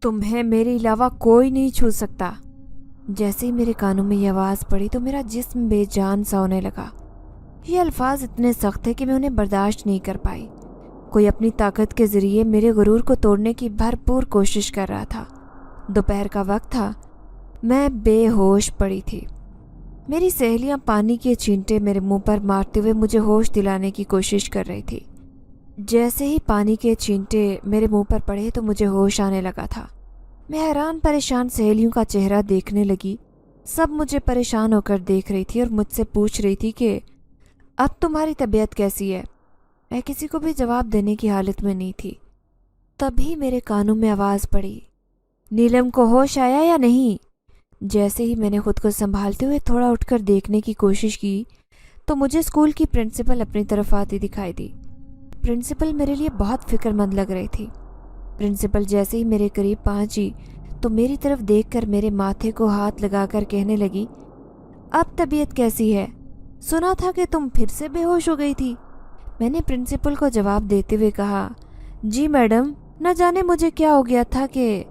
तुम्हें मेरे अलावा कोई नहीं छू सकता। जैसे ही मेरे कानों में ये आवाज़ पड़ी तो मेरा जिस्म बेजान सा होने लगा। ये अल्फाज इतने सख्त थे कि मैं उन्हें बर्दाश्त नहीं कर पाई। कोई अपनी ताकत के ज़रिए मेरे गुरूर को तोड़ने की भरपूर कोशिश कर रहा था। दोपहर का वक्त था। मैं बेहोश पड़ी थी। मेरी सहेलियां पानी के छींटे मेरे मुंह पर मारते हुए मुझे होश दिलाने की कोशिश कर रही थी। जैसे ही पानी के छींटे मेरे मुंह पर पड़े तो मुझे होश आने लगा था। मैं हैरान परेशान सहेलियों का चेहरा देखने लगी। सब मुझे परेशान होकर देख रही थी और मुझसे पूछ रही थी कि अब तुम्हारी तबीयत कैसी है। मैं किसी को भी जवाब देने की हालत में नहीं थी। तभी मेरे कानों में आवाज़ पड़ी, नीलम को होश आया या नहीं। जैसे ही मैंने खुद को संभालते हुए थोड़ा उठकर देखने की कोशिश की तो मुझे स्कूल की प्रिंसिपल अपनी तरफ आती दिखाई दी। प्रिंसिपल मेरे लिए बहुत फिक्रमंद लग रही थी। प्रिंसिपल जैसे ही मेरे करीब पहुंची तो मेरी तरफ देखकर मेरे माथे को हाथ लगाकर कहने लगी, अब तबीयत कैसी है? सुना था कि तुम फिर से बेहोश हो गई थी। मैंने प्रिंसिपल को जवाब देते हुए कहा, जी मैडम, न जाने मुझे क्या हो गया था कि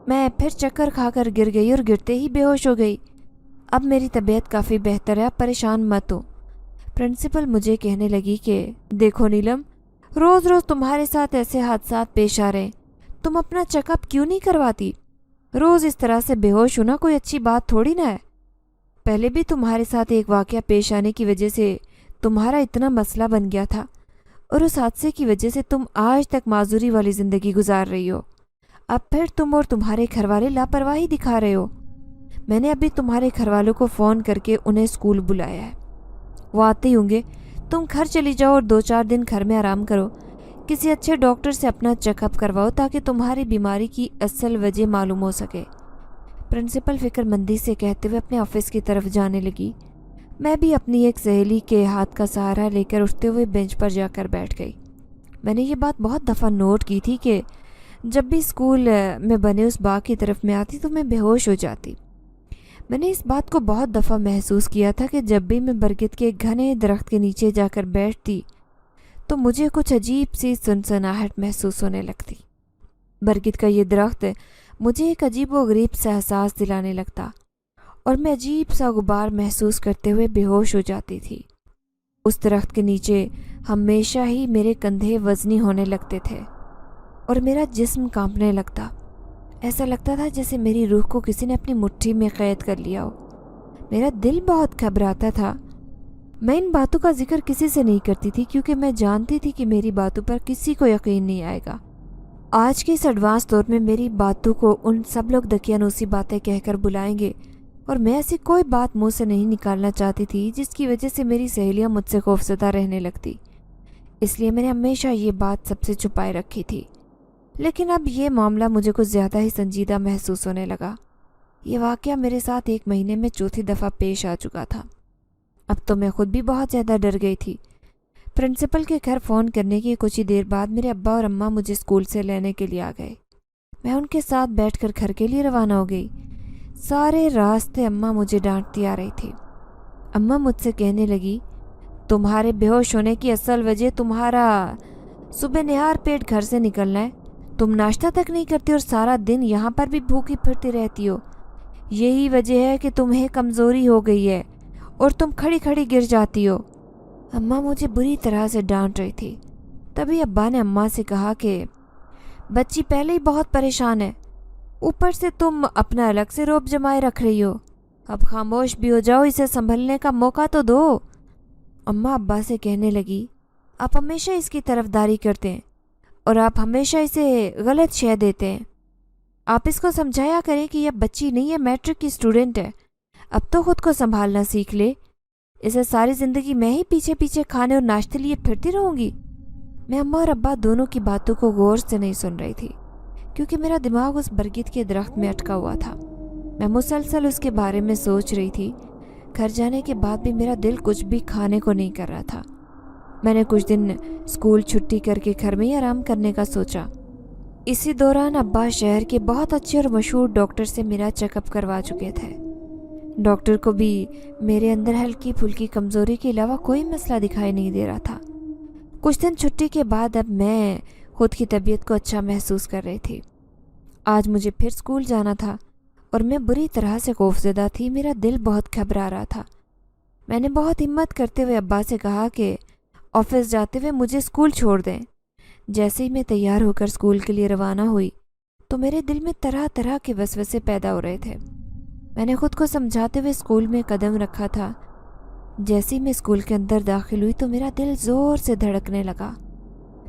मैं फिर चक्कर खाकर गिर गई और गिरते ही बेहोश हो गई। अब मेरी तबीयत काफ़ी बेहतर है, आप परेशान मत हो। प्रिंसिपल मुझे कहने लगी कि देखो नीलम, रोज़ रोज़ तुम्हारे साथ ऐसे हादसात पेश आ रहे हैं, तुम अपना चेकअप क्यों नहीं करवाती? रोज़ इस तरह से बेहोश होना कोई अच्छी बात थोड़ी ना है। पहले भी तुम्हारे साथ एक वाक़या पेश आने की वजह से तुम्हारा इतना मसला बन गया था और उस हादसे की वजह से तुम आज तक माजूरी वाली ज़िंदगी गुजार रही हो। अब फिर तुम और तुम्हारे घरवाले लापरवाही दिखा रहे हो। मैंने अभी तुम्हारे घरवालों को फ़ोन करके उन्हें स्कूल बुलाया है, वो आते ही होंगे। तुम घर चली जाओ और 2-4 दिन घर में आराम करो। किसी अच्छे डॉक्टर से अपना चेकअप करवाओ ताकि तुम्हारी बीमारी की असल वजह मालूम हो सके। प्रिंसिपल फिक्रमंदी से कहते हुए अपने ऑफिस की तरफ जाने लगी। मैं भी अपनी एक सहेली के हाथ का सहारा लेकर उठते हुए बेंच पर जाकर बैठ गई। मैंने ये बात बहुत दफ़ा नोट की थी कि जब भी स्कूल में बने उस बाग की तरफ में आती तो मैं बेहोश हो जाती। मैंने इस बात को बहुत दफ़ा महसूस किया था कि जब भी मैं बरगद के घने दरख्त के नीचे जाकर बैठती तो मुझे कुछ अजीब सी सनसनाहट महसूस होने लगती। बरगद का ये दरख्त मुझे एक अजीब व गरीब सा एहसास दिलाने लगता और मैं अजीब सा गुबार महसूस करते हुए बेहोश हो जाती थी। उस दरख्त के नीचे हमेशा ही मेरे कंधे वजनी होने लगते थे और मेरा जिस्म कांपने लगता। ऐसा लगता था जैसे मेरी रूह को किसी ने अपनी मुट्ठी में कैद कर लिया हो। मेरा दिल बहुत घबराता था। मैं इन बातों का जिक्र किसी से नहीं करती थी क्योंकि मैं जानती थी कि मेरी बातों पर किसी को यकीन नहीं आएगा। आज के इस एडवांस दौर में मेरी बातों को उन सब लोग दकियानूसी बातें कहकर बुलाएंगे और मैं ऐसी कोई बात मुंह से नहीं निकालना चाहती थी जिसकी वजह से मेरी सहेलियां मुझसे खौफजदा रहने लगती। इसलिए मैंने हमेशा ये बात सबसे छुपाए रखी थी। लेकिन अब ये मामला मुझे कुछ ज़्यादा ही संजीदा महसूस होने लगा। ये वाक़या मेरे साथ 1 महीने में चौथी दफ़ा पेश आ चुका था। अब तो मैं खुद भी बहुत ज़्यादा डर गई थी। प्रिंसिपल के घर फ़ोन करने की कुछ ही देर बाद मेरे अब्बा और अम्मा मुझे स्कूल से लेने के लिए आ गए। मैं उनके साथ बैठकर घर के लिए रवाना हो गई। सारे रास्ते अम्मा मुझे डांटती आ रही थी। अम्मा मुझसे कहने लगी, तुम्हारे बेहोश होने की असल वजह तुम्हारा सुबह निहार पेट घर से निकलना है। तुम नाश्ता तक नहीं करती और सारा दिन यहाँ पर भी भूखी फिरती रहती हो। यही वजह है कि तुम्हें कमज़ोरी हो गई है और तुम खड़ी खड़ी गिर जाती हो। अम्मा मुझे बुरी तरह से डांट रही थी। तभी अब्बा ने अम्मा से कहा कि बच्ची पहले ही बहुत परेशान है, ऊपर से तुम अपना अलग से रौब जमाए रख रही हो। अब खामोश भी हो जाओ, इसे संभलने का मौका तो दो। अम्मा अब्बा से कहने लगी, आप हमेशा इसकी तरफदारी करते हैं और आप हमेशा इसे गलत शय देते हैं। आप इसको समझाया करें कि यह बच्ची नहीं है, मैट्रिक की स्टूडेंट है। अब तो खुद को संभालना सीख ले। इसे सारी ज़िंदगी मैं ही पीछे पीछे खाने और नाश्ते लिए फिरती रहूँगी। मैं अम्मा और अब्बा दोनों की बातों को गौर से नहीं सुन रही थी क्योंकि मेरा दिमाग उस बरगद के दरख्त में अटका हुआ था। मैं मुसलसल उसके बारे में सोच रही थी। घर जाने के बाद भी मेरा दिल कुछ भी खाने को नहीं कर रहा था। मैंने कुछ दिन स्कूल छुट्टी करके घर में ही आराम करने का सोचा। इसी दौरान अब्बा शहर के बहुत अच्छे और मशहूर डॉक्टर से मेरा चेकअप करवा चुके थे। डॉक्टर को भी मेरे अंदर हल्की फुल्की कमज़ोरी के अलावा कोई मसला दिखाई नहीं दे रहा था। कुछ दिन छुट्टी के बाद अब मैं खुद की तबीयत को अच्छा महसूस कर रही थी। آج مجھے پھر اسکول جانا تھا اور میں بری طرح سے خوفزدہ تھی. میرا دل بہت گھبرا رہا تھا. میں نے بہت ہمت کرتے ہوئے ابا سے کہا کہ آفس جاتے ہوئے مجھے اسکول چھوڑ دیں. جیسے ہی میں تیار ہو کر اسکول کے لیے روانہ ہوئی تو میرے دل میں طرح طرح کے وسوسے پیدا ہو رہے تھے. میں نے خود کو سمجھاتے ہوئے اسکول میں قدم رکھا تھا. جیسے ہی میں اسکول کے اندر داخل ہوئی تو میرا دل زور سے دھڑکنے لگا.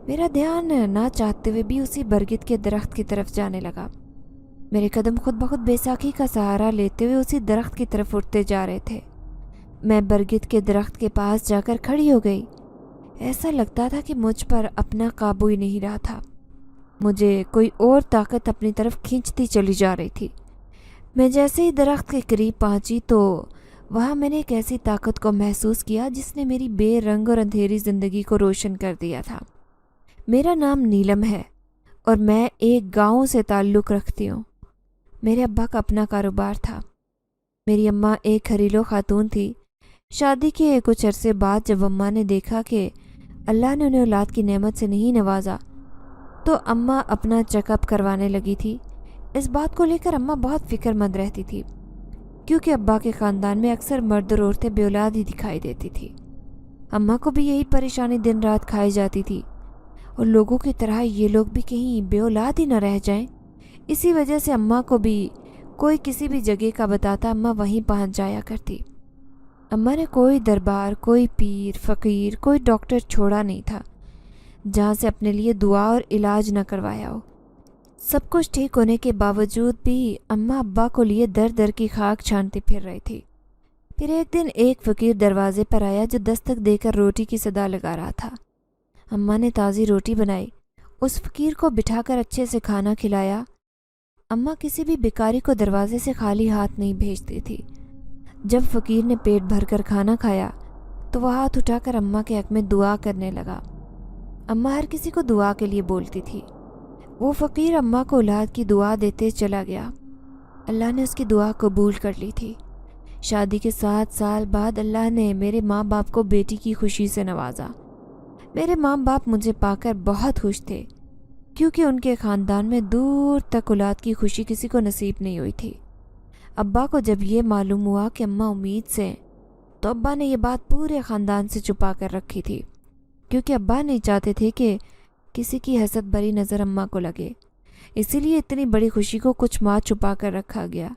میرا دھیان نہ چاہتے ہوئے بھی اسی برگد کے درخت کی طرف جانے لگا. میرے قدم خود بخود بیساکھی کا سہارا لیتے ہوئے اسی درخت کی طرف اٹھتے جا رہے تھے. میں برگد کے درخت کے پاس جا کر کھڑی ہو گئی. ایسا لگتا تھا کہ مجھ پر اپنا قابو ہی نہیں رہا تھا. مجھے کوئی اور طاقت اپنی طرف کھینچتی چلی جا رہی تھی. میں جیسے ہی درخت کے قریب پہنچی تو وہاں میں نے ایک ایسی طاقت کو محسوس کیا جس نے میری بے رنگ اور اندھیری زندگی کو روشن کر دیا تھا. میرا نام نیلم ہے اور میں ایک گاؤں سے تعلق رکھتی ہوں. میرے ابا کا اپنا کاروبار تھا. میری اماں ایک گھریلو خاتون تھی. شادی کے کچھ عرصے بعد جب اماں نے دیکھا کہ اللہ نے انہیں اولاد کی نعمت سے نہیں نوازا تو اماں اپنا چیک اپ کروانے لگی تھی. اس بات کو لے کر اماں بہت فکر مند رہتی تھی کیونکہ ابا کے خاندان میں اکثر مرد اور عورتیں بے اولاد ہی دکھائی دیتی تھی. اماں کو بھی یہی پریشانی دن رات کھائی جاتی تھی اور لوگوں کی طرح یہ لوگ بھی کہیں بے اولاد ہی نہ رہ جائیں. اسی وجہ سے اماں کو بھی کوئی کسی بھی جگہ کا بتاتا اماں وہیں پہنچ جایا کرتی. اماں نے کوئی دربار، کوئی پیر، فقیر، کوئی ڈاکٹر چھوڑا نہیں تھا جہاں سے اپنے لیے دعا اور علاج نہ کروایا ہو. سب کچھ ٹھیک ہونے کے باوجود بھی اماں ابا کو لیے در در کی خاک چھانتی پھر رہی تھی. پھر ایک دن ایک فقیر دروازے پر آیا جو دستک دے کر روٹی کی صدا لگا رہا تھا. اماں نے تازی روٹی بنائی، اس فقیر کو بٹھا کر اچھے سے کھانا کھلایا. اماں کسی بھی بیکاری کو دروازے سے خالی ہاتھ نہیں بھیجتی تھی. جب فقیر نے پیٹ بھر کر کھانا کھایا تو وہ ہاتھ اٹھا کر اماں کے حق میں دعا کرنے لگا. اماں ہر کسی کو دعا کے لیے بولتی تھی. وہ فقیر اماں کو اولاد کی دعا دیتے چلا گیا. اللہ نے اس کی دعا قبول کر لی تھی. شادی کے 7 سال بعد اللہ نے میرے ماں باپ کو بیٹی کی خوشی سے نوازا. میرے ماں باپ مجھے پا کر بہت خوش تھے کیونکہ ان کے خاندان میں دور تک اولاد کی خوشی کسی کو نصیب نہیں ہوئی تھی. ابا کو جب یہ معلوم ہوا کہ اماں امید سے ہیں تو ابا نے یہ بات پورے خاندان سے چھپا کر رکھی تھی کیونکہ ابا نہیں چاہتے تھے کہ کسی کی حسد بری نظر اماں کو لگے. اسی لیے اتنی بڑی خوشی کو کچھ ماہ چھپا کر رکھا گیا.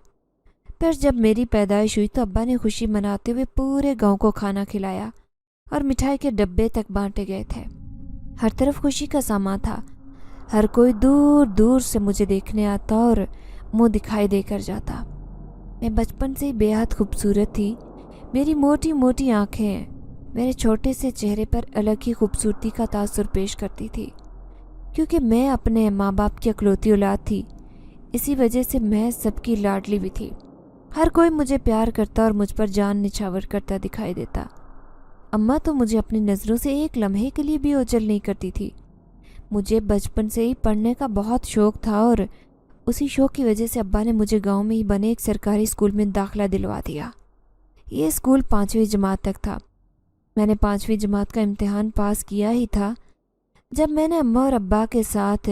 پھر جب میری پیدائش ہوئی تو ابا نے خوشی مناتے ہوئے پورے گاؤں کو کھانا کھلایا اور مٹھائی کے ڈبے تک بانٹے گئے تھے. ہر طرف خوشی کا سامان تھا. ہر کوئی دور دور سے مجھے دیکھنے آتا اور منہ دکھائی دے کر جاتا. میں بچپن سے ہی بے حد خوبصورت تھی. میری موٹی موٹی آنکھیں میرے چھوٹے سے چہرے پر الگ ہی خوبصورتی کا تاثر پیش کرتی تھی. کیونکہ میں اپنے ماں باپ کی اکلوتی اولاد تھی اسی وجہ سے میں سب کی لاڈلی بھی تھی. ہر کوئی مجھے پیار کرتا اور مجھ پر جان نچھاور کرتا دکھائی دیتا. اماں تو مجھے اپنی نظروں سے ایک لمحے کے لیے بھی اوجھل نہیں کرتی تھی. مجھے بچپن سے ہی پڑھنے کا بہت شوق تھا اور اسی شوق کی وجہ سے ابا نے مجھے گاؤں میں ہی بنے ایک سرکاری اسکول میں داخلہ دلوا دیا. یہ اسکول 5ویں جماعت تک تھا. میں نے 5ویں جماعت کا امتحان پاس کیا ہی تھا جب میں نے اماں اور ابا کے ساتھ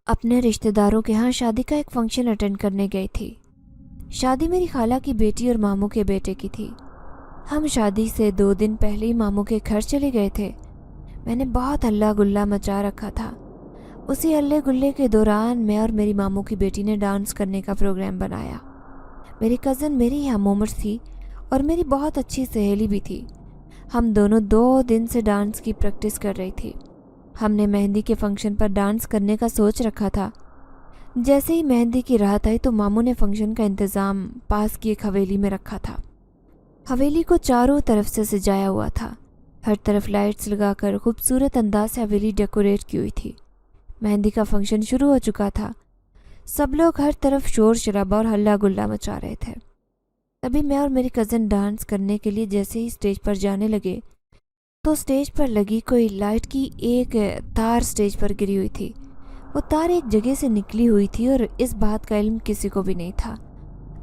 اپنے رشتہ داروں کے ہاں شادی کا ایک فنکشن اٹینڈ کرنے گئی تھی. شادی میری خالہ کی بیٹی اور ماموں کے بیٹے کی تھی. ہم شادی سے 2 دن پہلے ہی ماموں کے گھر چلے گئے تھے. میں نے بہت ہلا گلا مچا رکھا تھا. اسی ہلے گلے کے دوران میں اور میری ماموں کی بیٹی نے ڈانس کرنے کا پروگرام بنایا. میری کزن میری ہم عمر تھی اور میری بہت اچھی سہیلی بھی تھی. ہم دونوں 2 دن سے ڈانس کی پریکٹس کر رہی تھی. ہم نے مہندی کے فنکشن پر ڈانس کرنے کا سوچ رکھا تھا. جیسے ہی مہندی کی رات آئی تو ماموں نے فنکشن کا انتظام پاس کی ایک حویلی میں رکھا تھا. حویلی کو چاروں طرف سے سجایا ہوا تھا. ہر طرف لائٹس لگا کر خوبصورت انداز سے حویلی ڈیکوریٹ کی ہوئی تھی. مہندی کا فنکشن شروع ہو چکا تھا. سب لوگ ہر طرف شور شرابہ اور ہلا گلا مچا رہے تھے. تبھی میں اور میری کزن ڈانس کرنے کے لیے جیسے ہی اسٹیج پر جانے لگے تو اسٹیج پر لگی کوئی لائٹ کی ایک تار اسٹیج پر گری ہوئی تھی. وہ تار ایک جگہ سے نکلی ہوئی تھی اور اس بات کا علم کسی کو بھی نہیں تھا.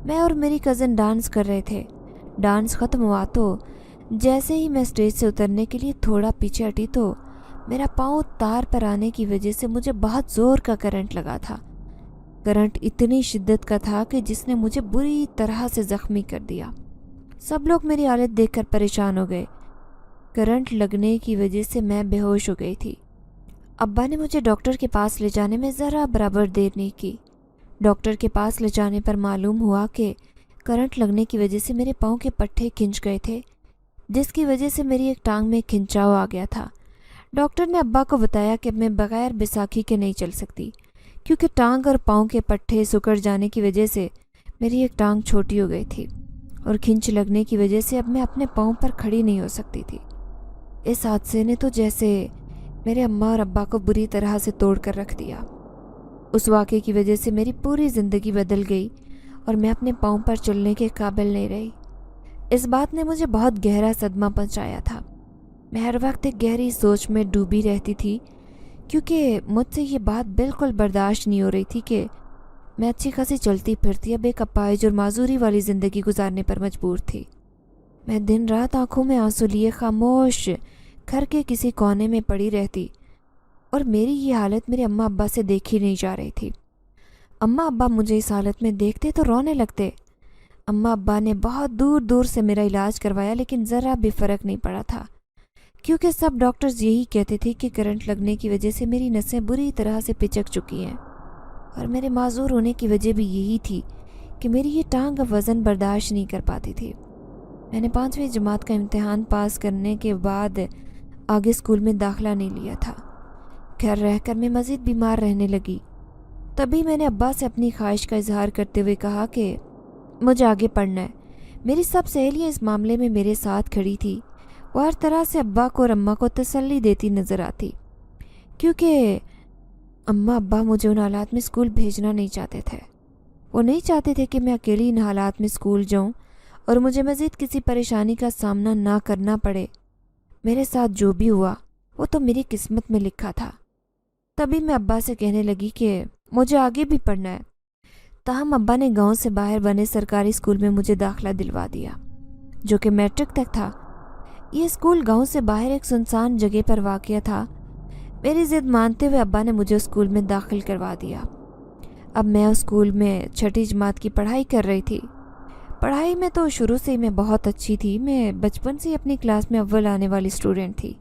میں اور میری کزن ڈانس کر رہے تھے. ڈانس ختم ہوا تو جیسے ہی میں اسٹیج سے اترنے کے لیے تھوڑا پیچھے ہٹی تو میرا پاؤں تار پر آنے کی وجہ سے مجھے بہت زور کا کرنٹ لگا تھا. करंट इतनी शिद्दत का था कि जिसने मुझे बुरी तरह से ज़ख्मी कर दिया। सब लोग मेरी हालत देखकर परेशान हो गए। करंट लगने की वजह से मैं बेहोश हो गई थी। अब्बा ने मुझे डॉक्टर के पास ले जाने में ज़रा बराबर देर नहीं की। डॉक्टर के पास ले जाने पर मालूम हुआ कि करंट लगने की वजह से मेरे पाँव के पट्टे खिंच गए थे, जिसकी वजह से मेरी एक टांग में खिंचाव आ गया था। डॉक्टर ने अब्बा को बताया कि मैं बगैर बैसाखी के नहीं चल सकती, क्योंकि टांग और पाँव के पट्टे सिकुड़ जाने की वजह से मेरी एक टांग छोटी हो गई थी और खिंच लगने की वजह से अब मैं अपने पाँव पर खड़ी नहीं हो सकती थी। इस हादसे ने तो जैसे मेरे अम्मा और अब्बा को बुरी तरह से तोड़ कर रख दिया। उस वाक़े की वजह से मेरी पूरी ज़िंदगी बदल गई और मैं अपने पाँव पर चलने के काबिल नहीं रही। इस बात ने मुझे बहुत गहरा सदमा पहुंचाया था। मैं हर वक्त एक गहरी सोच में डूबी रहती थी, क्योंकि मुझसे ये बात बिल्कुल बर्दाश्त नहीं हो रही थी कि मैं अच्छी खासी चलती फिरती अब एक अपाहिज और माजूरी वाली ज़िंदगी गुजारने पर मजबूर थी। मैं दिन रात आंखों में आंसू लिए खामोश घर के किसी कोने में पड़ी रहती और मेरी ये हालत मेरे अम्मा अब्बा से देखी नहीं जा रही थी। अम्मा अब्बा मुझे इस हालत में देखते तो रोने लगते। अम्मा अब्बा ने बहुत दूर दूर से मेरा इलाज करवाया, लेकिन ज़रा भी फ़र्क नहीं पड़ा था, क्योंकि सब डॉक्टर्स यही कहते थे कि करंट लगने की वजह से मेरी नसें बुरी तरह से पिचक चुकी हैं और मेरे माजूर होने की वजह भी यही थी कि मेरी ये टांग अब वज़न बर्दाश्त नहीं कर पाती थी। मैंने 5वीं जमात का इम्तिहान पास करने के बाद आगे स्कूल में दाखिला नहीं लिया था। घर रहकर मैं मज़ीद बीमार रहने लगी। तभी मैंने अब्बा से अपनी ख्वाहिश का इजहार करते हुए कहा कि मुझे आगे पढ़ना है। मेरी सब सहेलियाँ इस मामले में मेरे साथ खड़ी थी। वो हर तरह से अब्बा को और अम्मा को तसल्ली देती नज़र आती, क्योंकि अम्मा अब्बा मुझे उन हालात में स्कूल भेजना नहीं चाहते थे। वो नहीं चाहते थे कि मैं अकेली इन हालात में स्कूल जाऊं और मुझे मज़ीद किसी परेशानी का सामना ना करना पड़े। मेरे साथ जो भी हुआ वो तो मेरी किस्मत में लिखा था। तभी मैं अब्बा से कहने लगी कि मुझे आगे भी पढ़ना है। ताहम अब्बा ने गांव से बाहर बने सरकारी स्कूल में मुझे दाखिला दिलवा दिया, जो कि मैट्रिक तक था। ये स्कूल गांव से बाहर एक सुनसान जगह पर वाक़या था। मेरी ज़िद मानते हुए अब्बा ने मुझे स्कूल में दाखिल करवा दिया। अब मैं उस स्कूल में 6ठी जमात की पढ़ाई कर रही थी। पढ़ाई में तो शुरू से ही मैं बहुत अच्छी थी। मैं बचपन से ही अपनी क्लास में अव्वल आने वाली स्टूडेंट थी।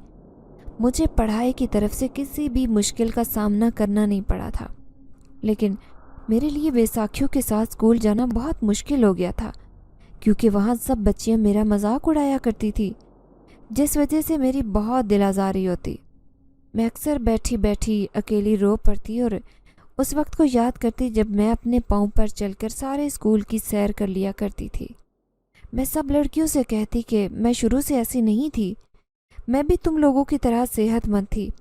मुझे पढ़ाई की तरफ से किसी भी मुश्किल का सामना करना नहीं पड़ा था, लेकिन मेरे लिए बैसाखियों के साथ स्कूल जाना बहुत मुश्किल हो गया था, क्योंकि वहाँ सब बच्चियाँ मेरा मजाक उड़ाया करती थी, जिस वजह से मेरी बहुत दिल आज़ारी होती। मैं अक्सर बैठी बैठी अकेली रो पड़ती और उस वक्त को याद करती जब मैं अपने पाँव पर चलकर सारे स्कूल की सैर कर लिया करती थी। मैं सब लड़कियों से कहती कि मैं शुरू से ऐसी नहीं थी, मैं भी तुम लोगों की तरह सेहतमंद थी,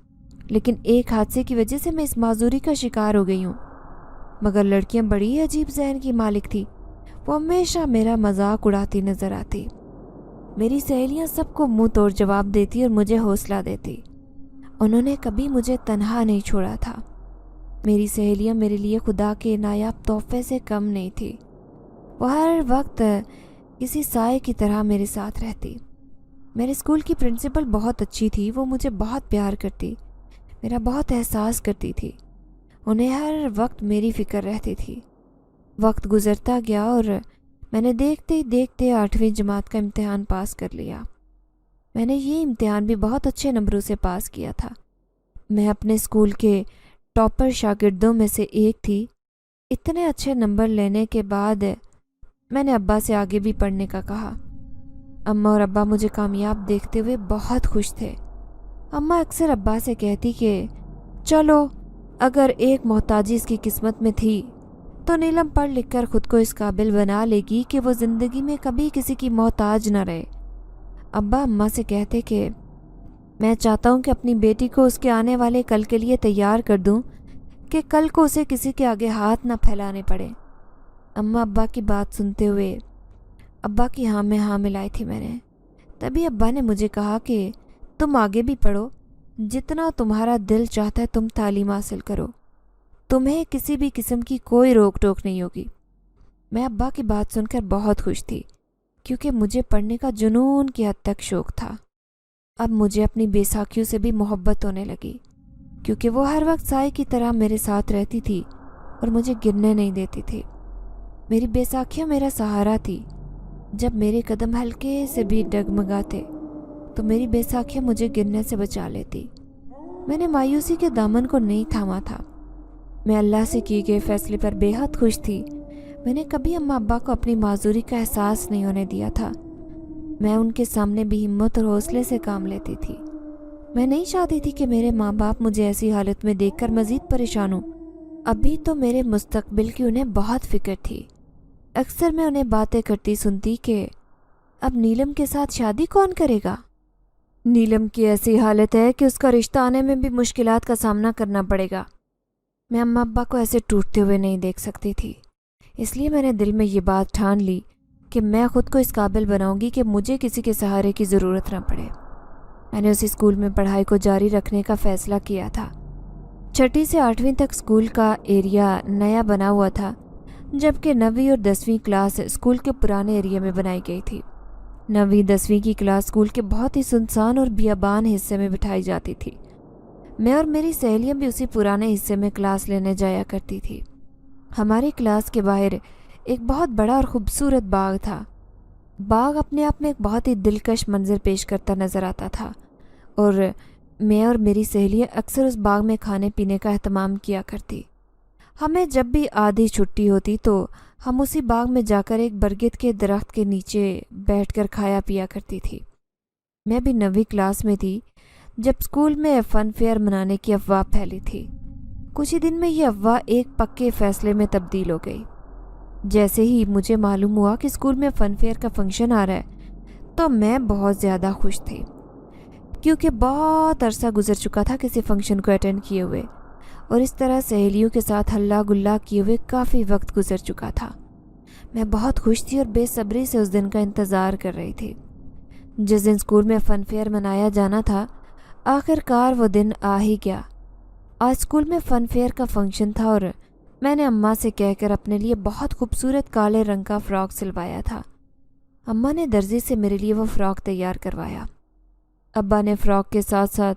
लेकिन एक हादसे की वजह से मैं इस माजूरी का शिकार हो गई हूँ। मगर लड़कियाँ बड़ी अजीब ज़हन की मालिक थी। वो हमेशा मेरा मजाक उड़ाती नज़र आती। मेरी सहेलियाँ सबको मुंह तोड़ जवाब देती और मुझे हौसला देती। उन्होंने कभी मुझे तन्हा नहीं छोड़ा था। मेरी सहेलियाँ मेरे लिए खुदा के नायाब तोहफे से कम नहीं थी। वो हर वक्त किसी साए की तरह मेरे साथ रहती। मेरे स्कूल की प्रिंसिपल बहुत अच्छी थी। वो मुझे बहुत प्यार करती, मेरा बहुत एहसास करती थी। उन्हें हर वक्त मेरी फ़िक्र रहती थी। वक्त गुज़रता गया और मैंने देखते ही देखते 8वीं जमात का इम्तिहान पास कर लिया। मैंने ये इम्तिहान भी बहुत अच्छे नंबरों से पास किया था। मैं अपने स्कूल के टॉपर शागिर्दों में से एक थी। इतने अच्छे नंबर लेने के बाद मैंने अब्बा से आगे भी पढ़ने का कहा। अम्मा और अब्बा मुझे कामयाब देखते हुए बहुत खुश थे। अम्मा अक्सर अब्बा से कहती कि चलो, अगर एक मोहताजी इसकी किस्मत में थी तो नीलम पढ़ लिख कर खुद को इस काबिल बना लेगी कि वो ज़िंदगी में कभी किसी की मोहताज न रहे। अब्बा अम्मा से कहते कि मैं चाहता हूँ कि अपनी बेटी को उसके आने वाले कल के लिए तैयार कर दूँ, कि कल को उसे किसी के आगे हाथ ना फैलाने पड़े। अम्मा अब्बा की बात सुनते हुए अब्बा की हाँ में हाँ मिलाई थी मैंने। तभी अब्बा ने मुझे कहा कि तुम आगे भी पढ़ो, जितना तुम्हारा दिल चाहता है तुम तालीम हासिल करो, तुम्हें किसी भी किस्म की कोई रोक टोक नहीं होगी। मैं अब्बा की बात सुनकर बहुत खुश थी, क्योंकि मुझे पढ़ने का जुनून की हद तक शौक़ था। अब मुझे अपनी बैसाखियों से भी मोहब्बत होने लगी, क्योंकि वो हर वक्त साए की तरह मेरे साथ रहती थी और मुझे गिरने नहीं देती थी। मेरी बैसाखियाँ मेरा सहारा थी। जब मेरे कदम हल्के से भी डगमगाते तो मेरी बैसाखियाँ मुझे गिरने से बचा लेती। मैंने मायूसी के दामन को नहीं थामा था। मैं अल्लाह से किए गए फैसले पर बेहद खुश थी। मैंने कभी अम्मा अब्बा को अपनी माजूरी का एहसास नहीं होने दिया था। मैं उनके सामने भी हिम्मत और हौसले से काम लेती थी। मैं नहीं चाहती थी कि मेरे माँ बाप मुझे ऐसी हालत में देखकर मज़ीद परेशान हों। अभी तो मेरे मुस्तकबिल की उन्हें बहुत फिक्र थी। अक्सर मैं उन्हें बातें करती सुनती कि अब नीलम के साथ शादी कौन करेगा। नीलम की ऐसी हालत है कि उसका रिश्ता आने में भी मुश्किलात का सामना करना पड़ेगा। मैं अम्मा अब्बा को ऐसे टूटते हुए नहीं देख सकती थी। इसलिए मैंने दिल में ये बात ठान ली कि मैं ख़ुद को इस काबिल बनाऊंगी कि मुझे किसी के सहारे की ज़रूरत न पड़े। मैंने उसी स्कूल में पढ़ाई को जारी रखने का फ़ैसला किया था। 6ठी से 8वीं तक स्कूल का एरिया नया बना हुआ था, जबकि 9वीं और 10वीं क्लास स्कूल के पुराने एरिया में बनाई गई थी। 9वीं 10वीं की क्लास स्कूल के बहुत ही सुनसान और बियाबान हिस्से में बिठाई जाती थी। मैं और मेरी सहेलियाँ भी उसी पुराने हिस्से में क्लास लेने जाया करती थी। हमारी क्लास के बाहर एक बहुत बड़ा और ख़ूबसूरत बाग था। बाग अपने आप में एक बहुत ही दिलकश मंजर पेश करता नज़र आता था और मैं और मेरी सहेलियाँ अक्सर उस बाग में खाने पीने का एहतमाम किया करती। हमें जब भी आधी छुट्टी होती तो हम उसी बाग में जाकर एक बरगद के दरख्त के नीचे बैठकर खाया पिया करती थी। मैं भी 9वीं क्लास में थी जब स्कूल में फ़न फेयर मनाने की अफवाह फैली थी। कुछ ही दिन में ये अफवाह एक पक्के फ़ैसले में तब्दील हो गई। जैसे ही मुझे मालूम हुआ कि स्कूल में फ़न फेयर का फंक्शन आ रहा है तो मैं बहुत ज़्यादा खुश थी, क्योंकि बहुत अरसा गुजर चुका था किसी फंक्शन को अटेंड किए हुए और इस तरह सहेलियों के साथ हल्ला गुल्ला किए हुए काफ़ी वक्त गुजर चुका था। मैं बहुत खुश थी और बेसब्री से उस दिन का इंतज़ार कर रही थी। जिस दिन स्कूल में फ़न फेयर मनाया जाना था, आखिरकार वो दिन आ ही गया। आज स्कूल में फ़न फेयर का फंक्शन था और मैंने अम्मा से कहकर अपने लिए बहुत खूबसूरत काले रंग का फ़्रॉक सिलवाया था। अम्मा ने दर्जी से मेरे लिए वो फ़्रॉक तैयार करवाया। अब्बा ने फ़्रॉक के साथ साथ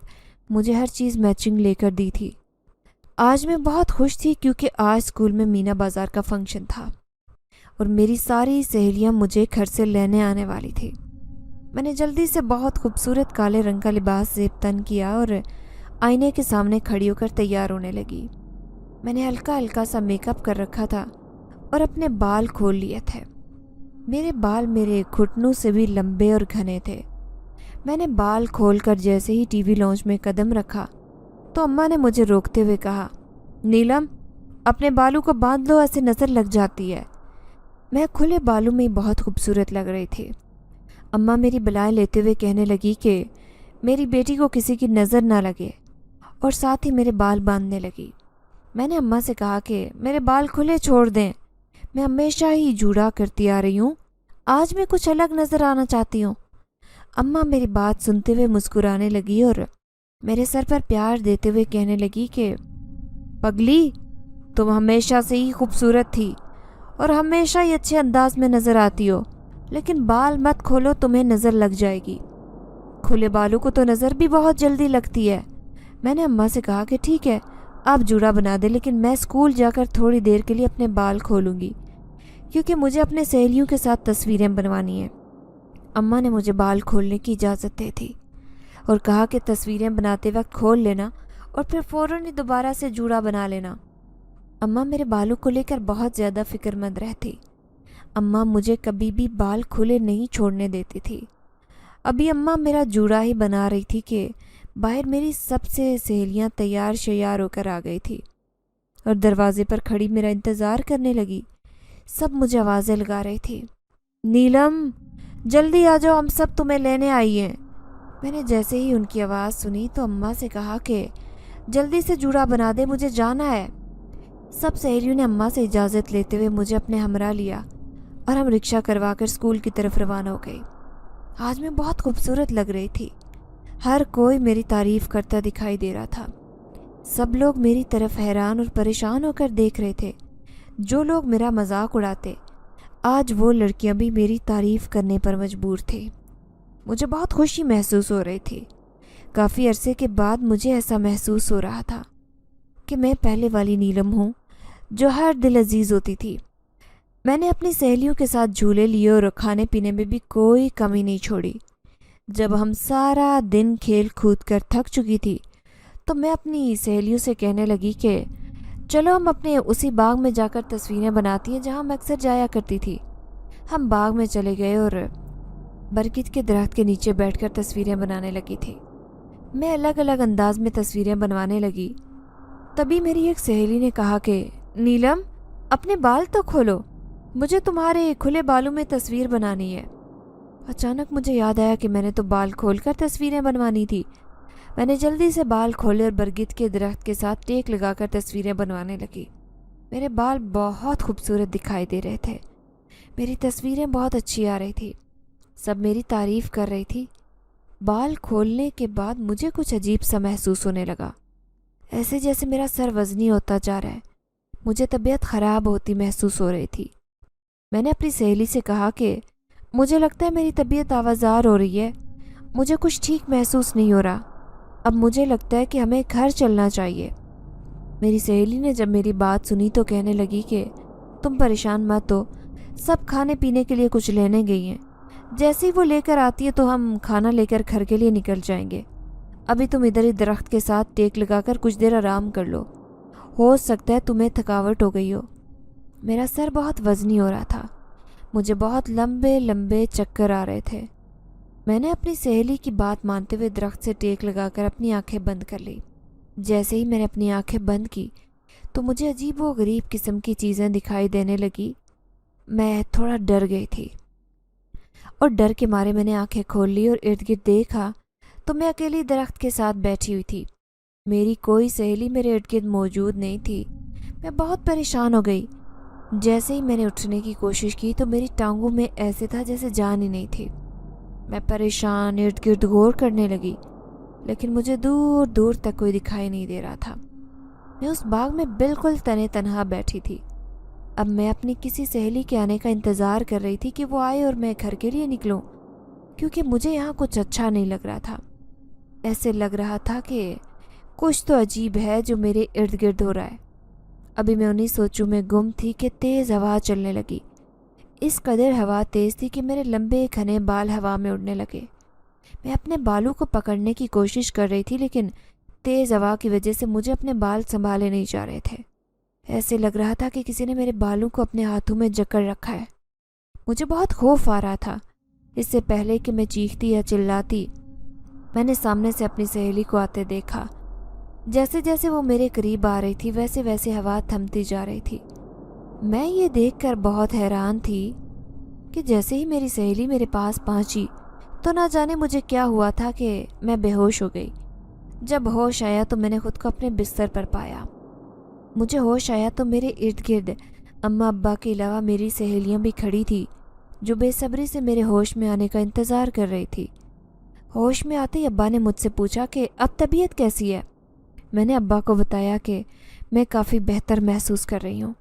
मुझे हर चीज़ मैचिंग लेकर दी थी। आज मैं बहुत खुश थी क्योंकि आज स्कूल में मीना बाज़ार का फंक्शन था और मेरी सारी सहेलियां मुझे घर से लेने आने वाली थी। मैंने जल्दी से बहुत खूबसूरत काले रंग का लिबास ज़ेब तन किया और आईने के सामने खड़ी होकर तैयार होने लगी। मैंने हल्का हल्का सा मेकअप कर रखा था और अपने बाल खोल लिए थे। मेरे बाल मेरे घुटनों से भी लंबे और घने थे। मैंने बाल खोलकर जैसे ही टीवी लॉन्च में कदम रखा तो अम्मा ने मुझे रोकते हुए कहा, नीलम अपने बालों को बांध लो, ऐसे नज़र लग जाती है। मैं खुले बालों में बहुत खूबसूरत लग रही थी। अम्मा मेरी बलाएं लेते हुए कहने लगी कि मेरी बेटी को किसी की नज़र ना लगे और साथ ही मेरे बाल बांधने लगी। मैंने अम्मा से कहा कि मेरे बाल खुले छोड़ दें, मैं हमेशा ही जूड़ा करती आ रही हूँ, आज मैं कुछ अलग नज़र आना चाहती हूँ। अम्मा मेरी बात सुनते हुए मुस्कुराने लगी और मेरे सर पर प्यार देते हुए कहने लगी कि पगली, तुम हमेशा से ही खूबसूरत थी और हमेशा ही अच्छे अंदाज में नज़र आती हो, लेकिन बाल मत खोलो, तुम्हें नज़र लग जाएगी। खुले बालों को तो नज़र भी बहुत जल्दी लगती है। मैंने अम्मा से कहा कि ठीक है, आप जूड़ा बना दे, लेकिन मैं स्कूल जाकर थोड़ी देर के लिए अपने बाल खोलूँगी क्योंकि मुझे अपने सहेलियों के साथ तस्वीरें बनवानी हैं। अम्मा ने मुझे बाल खोलने की इजाज़त दे दी और कहा कि तस्वीरें बनाते वक्त खोल लेना और फिर फ़ौरन ही दोबारा से जूड़ा बना लेना। अम्मा मेरे बालों को लेकर बहुत ज़्यादा फ़िक्रमंद रहती। अम्मा मुझे कभी भी बाल खुले नहीं छोड़ने देती थी। अभी अम्मा मेरा जूड़ा ही बना रही थी कि बाहर मेरी सबसे सहेलियां तैयार शैयार होकर आ गई थी और दरवाजे पर खड़ी मेरा इंतज़ार करने लगी। सब मुझे आवाज़ें लगा रही थी, नीलम जल्दी आ जाओ, हम सब तुम्हें लेने आई हैं। मैंने जैसे ही उनकी आवाज़ सुनी तो अम्मा से कहा कि जल्दी से जूड़ा बना दे, मुझे जाना है। सब सहेलियों ने अम्मा से इजाज़त लेते हुए मुझे अपने हमरा लिया और हम रिक्शा करवाकर स्कूल की तरफ रवाना हो गई। आज मैं बहुत खूबसूरत लग रही थी। हर कोई मेरी तारीफ़ करता दिखाई दे रहा था। सब लोग मेरी तरफ हैरान और परेशान होकर देख रहे थे। जो लोग मेरा मजाक उड़ाते, आज वो लड़कियां भी मेरी तारीफ़ करने पर मजबूर थी। मुझे बहुत खुशी महसूस हो रही थी। काफ़ी अरसे के बाद मुझे ऐसा महसूस हो रहा था कि मैं पहले वाली नीलम हूँ जो हर दिल अजीज़ होती थी। मैंने अपनी सहेलियों के साथ झूले लिए और खाने पीने में भी कोई कमी नहीं छोड़ी। जब हम सारा दिन खेल कूद कर थक चुकी थी तो मैं अपनी सहेलियों से कहने लगी कि चलो हम अपने उसी बाग में जाकर तस्वीरें बनाती हैं जहाँ मैं अक्सर जाया करती थी। हम बाग में चले गए और बरगद के दरख्त के नीचे बैठकर तस्वीरें बनाने लगी थी। मैं अलग अलग अंदाज में तस्वीरें बनवाने लगी। तभी मेरी एक सहेली ने कहा कि नीलम, अपने बाल तो खोलो, मुझे तुम्हारे खुले बालों में तस्वीर बनानी है। अचानक मुझे याद आया कि मैंने तो बाल खोलकर तस्वीरें बनवानी थी। मैंने जल्दी से बाल खोले और बरगद के दरख्त के साथ टेक लगाकर तस्वीरें बनवाने लगी। मेरे बाल बहुत खूबसूरत दिखाई दे रहे थे। मेरी तस्वीरें बहुत अच्छी आ रही थी। सब मेरी तारीफ़ कर रही थी। बाल खोलने के बाद मुझे कुछ अजीब सा महसूस होने लगा, ऐसे जैसे मेरा सर वज़नी होता जा रहा है। मुझे तबीयत ख़राब होती महसूस हो रही थी। मैंने अपनी सहेली से कहा कि मुझे लगता है मेरी तबीयत आवाज़ार हो रही है, मुझे कुछ ठीक महसूस नहीं हो रहा। अब मुझे लगता है कि हमें घर चलना चाहिए। मेरी सहेली ने जब मेरी बात सुनी तो कहने लगी कि तुम परेशान मत हो, सब खाने पीने के लिए कुछ लेने गई हैं। जैसे ही वो लेकर आती है तो हम खाना लेकर घर के लिए निकल जाएंगे। अभी तुम इधर ही दरख्त के साथ टेक लगाकर कुछ देर आराम कर लो, हो सकता है तुम्हें थकावट हो गई हो। मेरा सर बहुत वज़नी हो रहा था, मुझे बहुत लंबे लंबे चक्कर आ रहे थे। मैंने अपनी सहेली की बात मानते हुए दरख्त से टेक लगाकर अपनी आंखें बंद कर ली। जैसे ही मैंने अपनी आंखें बंद की तो मुझे अजीब व गरीब किस्म की चीज़ें दिखाई देने लगी। मैं थोड़ा डर गई थी और डर के मारे मैंने आंखें खोल ली और इर्द गिर्द देखा तो मैं अकेली दरख्त के साथ बैठी हुई थी। मेरी कोई सहेली मेरे इर्द गिर्द मौजूद नहीं थी। मैं बहुत परेशान हो गई। जैसे ही मैंने उठने की कोशिश की तो मेरी टांगों में ऐसे था जैसे जान ही नहीं थी। मैं परेशान इर्द गिर्द गौर करने लगी, लेकिन मुझे दूर दूर तक कोई दिखाई नहीं दे रहा था। मैं उस बाग में बिल्कुल तने तनहा बैठी थी। अब मैं अपनी किसी सहेली के आने का इंतज़ार कर रही थी कि वो आए और मैं घर के लिए निकलूं, क्योंकि मुझे यहाँ कुछ अच्छा नहीं लग रहा था। ऐसे लग रहा था कि कुछ तो अजीब है जो मेरे इर्द गिर्द हो रहा है। अभी मैं उन्हीं सोचों में गुम थी कि तेज़ हवा चलने लगी। इस कदर हवा तेज़ थी कि मेरे लंबे घने बाल हवा में उड़ने लगे। मैं अपने बालों को पकड़ने की कोशिश कर रही थी, लेकिन तेज़ हवा की वजह से मुझे अपने बाल संभाले नहीं जा रहे थे। ऐसे लग रहा था कि किसी ने मेरे बालों को अपने हाथों में जकड़ रखा है। मुझे बहुत खौफ आ रहा था। इससे पहले कि मैं चीखती या चिल्लाती, मैंने सामने से अपनी सहेली को आते देखा। जैसे जैसे वो मेरे करीब आ रही थी वैसे वैसे हवा थमती जा रही थी। मैं ये देखकर बहुत हैरान थी कि जैसे ही मेरी सहेली मेरे पास पहुंची तो ना जाने मुझे क्या हुआ था कि मैं बेहोश हो गई। जब होश आया तो मैंने खुद को अपने बिस्तर पर पाया। मुझे होश आया तो मेरे इर्द गिर्द अम्मा अब्बा के अलावा मेरी सहेलियां भी खड़ी थी, जो बेसब्री से मेरे होश में आने का इंतज़ार कर रही थी। होश में आते ही अब्बा ने मुझसे पूछा कि अब तबीयत कैसी है। मैंने अब्बा को बताया कि मैं काफ़ी बेहतर महसूस कर रही हूँ।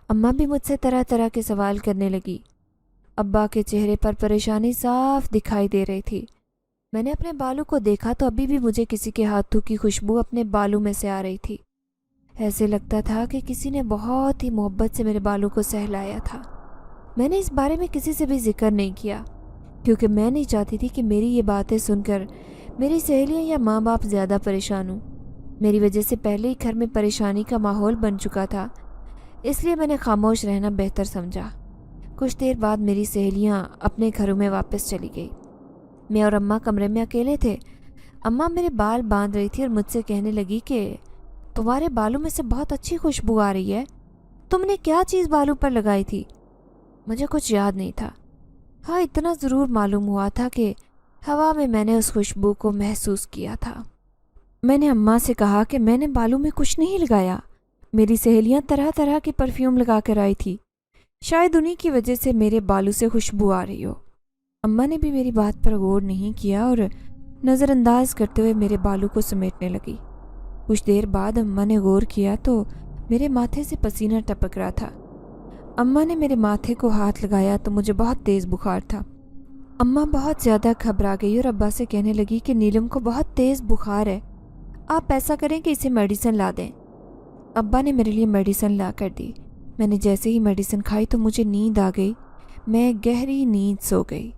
अम्मा भी मुझसे तरह तरह के सवाल करने लगी। अब्बा के चेहरे पर परेशानी साफ दिखाई दे रही थी। मैंने अपने बालों को देखा तो अभी भी मुझे किसी के हाथों की खुशबू अपने बालों में से आ रही थी। ऐसे लगता था कि किसी ने बहुत ही मोहब्बत से मेरे बालों को सहलाया था। मैंने इस बारे में किसी से भी जिक्र नहीं किया, क्योंकि मैं नहीं चाहती थी कि मेरी ये बातें सुनकर मेरी सहेलियाँ या माँ बाप ज़्यादा परेशान हों। मेरी वजह से पहले ही घर में परेशानी का माहौल बन चुका था, इसलिए मैंने खामोश रहना बेहतर समझा। कुछ देर बाद मेरी सहेलियाँ अपने घरों में वापस चली गई। मैं और अम्मा कमरे में अकेले थे। अम्मा मेरे बाल बांध रही थी और मुझसे कहने लगी कि तुम्हारे बालों में से बहुत अच्छी खुशबू आ रही है। तुमने क्या चीज़ बालों पर लगाई थी? मुझे कुछ याद नहीं था। हाँ, इतना ज़रूर मालूम हुआ था कि हवा में मैंने उस खुशबू को महसूस किया था। मैंने अम्मा से कहा कि मैंने बालों में कुछ नहीं लगाया। मेरी सहेलियाँ तरह तरह के परफ्यूम लगा कर आई थी, शायद उन्हीं की वजह से मेरे बालों से खुशबू आ रही हो। अम्मा ने भी मेरी बात पर गौर नहीं किया और नज़रअंदाज करते हुए मेरे बालों को समेटने लगी। कुछ देर बाद अम्मा ने गौर किया तो मेरे माथे से पसीना टपक रहा था। अम्मा ने मेरे माथे को हाथ लगाया तो मुझे बहुत तेज़ बुखार था। अम्मा बहुत ज़्यादा घबरा गई और अब्बा से कहने लगी कि नीलम को बहुत तेज़ बुखार है, आप ऐसा करें कि इसे मेडिसिन ला दें। अब्बा ने मेरे लिए मेडिसिन ला कर दी। मैंने जैसे ही मेडिसिन खाई तो मुझे नींद आ गई। मैं गहरी नींद सो गई।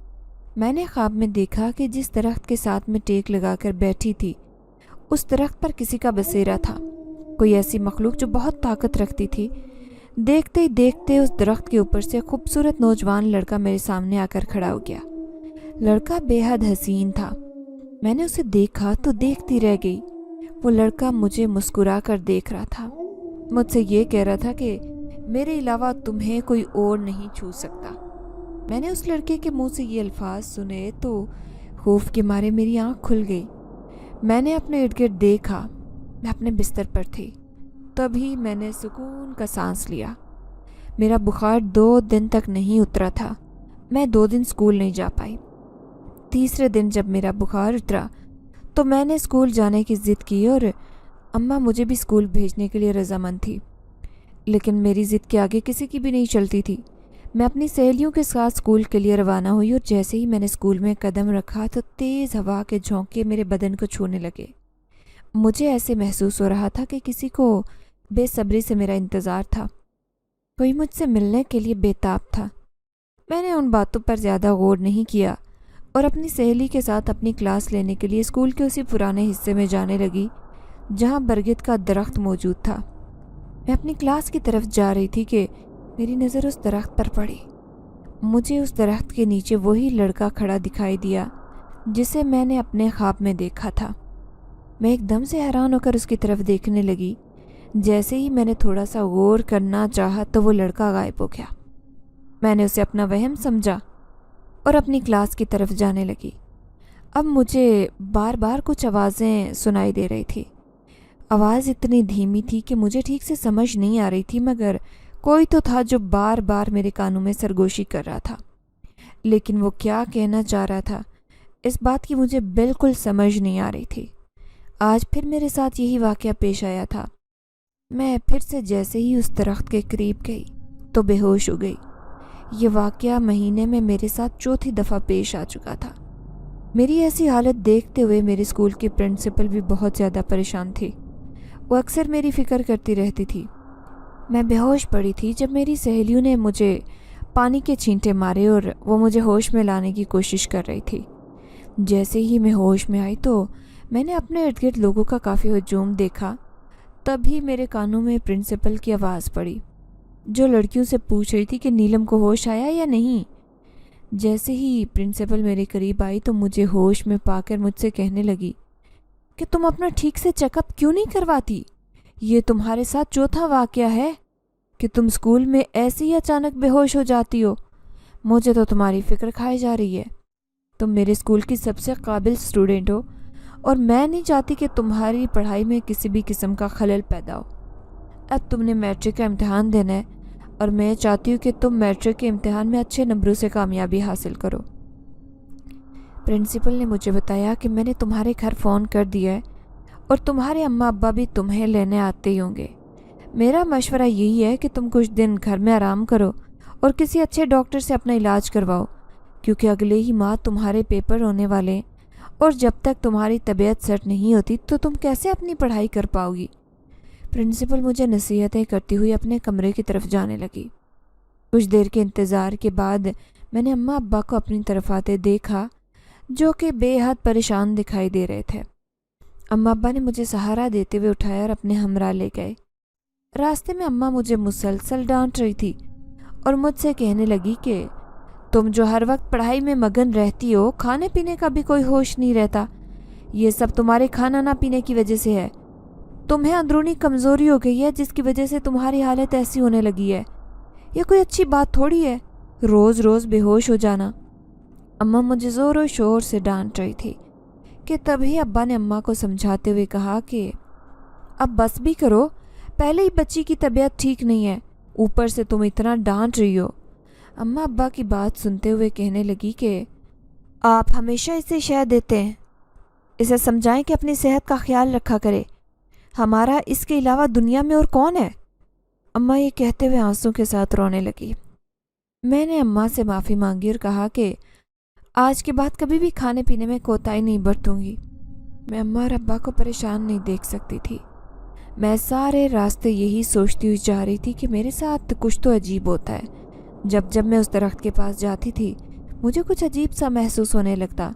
मैंने ख्वाब में देखा कि जिस दरख्त के साथ मैं टेक लगाकर बैठी थी, उस दरख्त पर किसी का बसेरा था, कोई ऐसी मखलूक जो बहुत ताकत रखती थी। देखते ही देखते उस दरख्त के ऊपर से खूबसूरत नौजवान लड़का मेरे सामने आकर खड़ा हो गया। लड़का बेहद हसीन था। मैंने उसे देखा तो देखती रह गई। वो लड़का मुझे मुस्कुरा कर देख रहा था, मुझसे ये कह रहा था कि मेरे अलावा तुम्हें कोई और नहीं छू सकता। मैंने उस लड़के के मुंह से ये अल्फाज सुने तो खौफ के मारे मेरी आंख खुल गई। मैंने अपने इर्द गिर्द देखा। मैं अपने बिस्तर पर थी। तभी मैंने सुकून का सांस लिया। मेरा बुखार 2 दिन तक नहीं उतरा था। मैं 2 दिन स्कूल नहीं जा पाई। तीसरे दिन जब मेरा बुखार उतरा तो मैंने स्कूल जाने की ज़िद की और अम्मा मुझे भी स्कूल भेजने के लिए रजामंद थी। लेकिन मेरी ज़िद के आगे किसी की भी नहीं चलती थी। मैं अपनी सहेलियों के साथ स्कूल के लिए रवाना हुई और जैसे ही मैंने स्कूल में कदम रखा तो तेज़ हवा के झोंके मेरे बदन को छूने लगे। मुझे ऐसे महसूस हो रहा था कि किसी को बेसब्री से मेरा इंतज़ार था, कोई मुझसे मिलने के लिए बेताब था। मैंने उन बातों पर ज़्यादा गौर नहीं किया और अपनी सहेली के साथ अपनी क्लास लेने के लिए स्कूल के उसी पुराने हिस्से में जाने लगी जहाँ बरगद का दरख्त मौजूद था। मैं अपनी क्लास की तरफ जा रही थी कि मेरी नज़र उस दरख्त पर पड़ी। मुझे उस दरख्त के नीचे वही लड़का खड़ा दिखाई दिया जिसे मैंने अपने ख्वाब में देखा था। मैं एकदम से हैरान होकर उसकी तरफ देखने लगी। जैसे ही मैंने थोड़ा सा गौर करना चाहा तो वो लड़का गायब हो गया। मैंने उसे अपना वहम समझा और अपनी क्लास की तरफ जाने लगी। अब मुझे बार बार कुछ आवाज़ें सुनाई दे रही थी। आवाज़ इतनी धीमी थी कि मुझे ठीक से समझ नहीं आ रही थी, मगर कोई तो था जो बार बार मेरे कानों में सरगोशी कर रहा था। लेकिन वो क्या कहना चाह रहा था, इस बात की मुझे बिल्कुल समझ नहीं आ रही थी। आज फिर मेरे साथ यही वाक़या पेश आया था। मैं फिर से जैसे ही उस दरख्त के करीब गई तो बेहोश हो गई। ये वाक़या महीने में मेरे साथ चौथी दफ़ा पेश आ चुका था। मेरी ऐसी हालत देखते हुए मेरे स्कूल की प्रिंसिपल भी बहुत ज़्यादा परेशान थी। वो अक्सर मेरी फ़िक्र करती रहती थी। मैं बेहोश पड़ी थी जब मेरी सहेलियों ने मुझे पानी के छींटे मारे और वो मुझे होश में लाने की कोशिश कर रही थी। जैसे ही मैं होश में आई तो मैंने अपने इर्द गिर्द लोगों का काफ़ी हजूम देखा। तभी मेरे कानों में प्रिंसिपल की आवाज़ पड़ी, जो लड़कियों से पूछ रही थी कि नीलम को होश आया या नहीं। जैसे ही प्रिंसिपल मेरे करीब आई तो मुझे होश में पाकर मुझसे कहने लगी कि तुम अपना ठीक से चेकअप क्यों नहीं करवाती। ये तुम्हारे साथ चौथा वाक़या है कि तुम स्कूल में ऐसे ही अचानक बेहोश हो जाती हो। मुझे तो तुम्हारी फ़िक्र खाई जा रही है। तुम मेरे स्कूल की सबसे काबिल स्टूडेंट हो और मैं नहीं चाहती कि तुम्हारी पढ़ाई में किसी भी किस्म का खलल पैदा हो। अब तुमने मैट्रिक का इम्तिहान देना है और मैं चाहती हूँ कि तुम मैट्रिक के इम्तिहान में अच्छे नंबरों से कामयाबी हासिल करो। प्रिंसिपल ने मुझे बताया कि मैंने तुम्हारे घर फ़ोन कर दिया है और तुम्हारे अम्मा अब्बा भी तुम्हें लेने आते ही होंगे। मेरा मशवरा यही है कि तुम कुछ दिन घर में आराम करो और किसी अच्छे डॉक्टर से अपना इलाज करवाओ, क्योंकि अगले ही माह तुम्हारे पेपर होने वाले हैं और जब तक तुम्हारी तबीयत सेट नहीं होती तो तुम कैसे अपनी पढ़ाई कर पाओगी। प्रिंसिपल मुझे नसीहतें करती हुई अपने कमरे की तरफ जाने लगी। कुछ देर के इंतज़ार के बाद मैंने अम्मा अब्बा को अपनी तरफ आते देखा, जो कि बेहद परेशान दिखाई दे रहे थे। अम्मा अब्बा ने मुझे सहारा देते हुए उठाया और अपने हमरा ले गए। रास्ते में अम्मा मुझे मुसलसल डांट रही थी और मुझसे कहने लगी कि तुम जो हर वक्त पढ़ाई में मगन रहती हो, खाने पीने का भी कोई होश नहीं रहता। ये सब तुम्हारे खाना ना पीने की वजह से है। तुम्हें अंदरूनी कमज़ोरी हो गई है जिसकी वजह से तुम्हारी हालत ऐसी होने लगी है। ये कोई अच्छी बात थोड़ी है, रोज़ रोज़ बेहोश हो जाना। अम्मा मुझे ज़ोर शोर से डांट रही थी कि तभी अब्बा ने अम्मा को समझाते हुए कहा कि अब बस भी करो, पहले ही बच्ची की तबीयत ठीक नहीं है, ऊपर से तुम इतना डांट रही हो। अम्मा अब्बा की बात सुनते हुए कहने लगी कि आप हमेशा इसे शह देते हैं, इसे समझाएं कि अपनी सेहत का ख्याल रखा करे। हमारा इसके अलावा दुनिया में और कौन है। अम्मा ये कहते हुए आंसू के साथ रोने लगी। मैंने अम्मा से माफ़ी मांगी और कहा कि आज के बाद कभी भी खाने पीने में कोताही नहीं बरतूंगी। मैं अम्मा और अब्बा को परेशान नहीं देख सकती थी। میں سارے راستے یہی سوچتی ہوئی جا رہی تھی کہ میرے ساتھ کچھ تو عجیب ہوتا ہے۔ جب میں اس درخت کے پاس جاتی تھی مجھے کچھ عجیب سا محسوس ہونے لگتا۔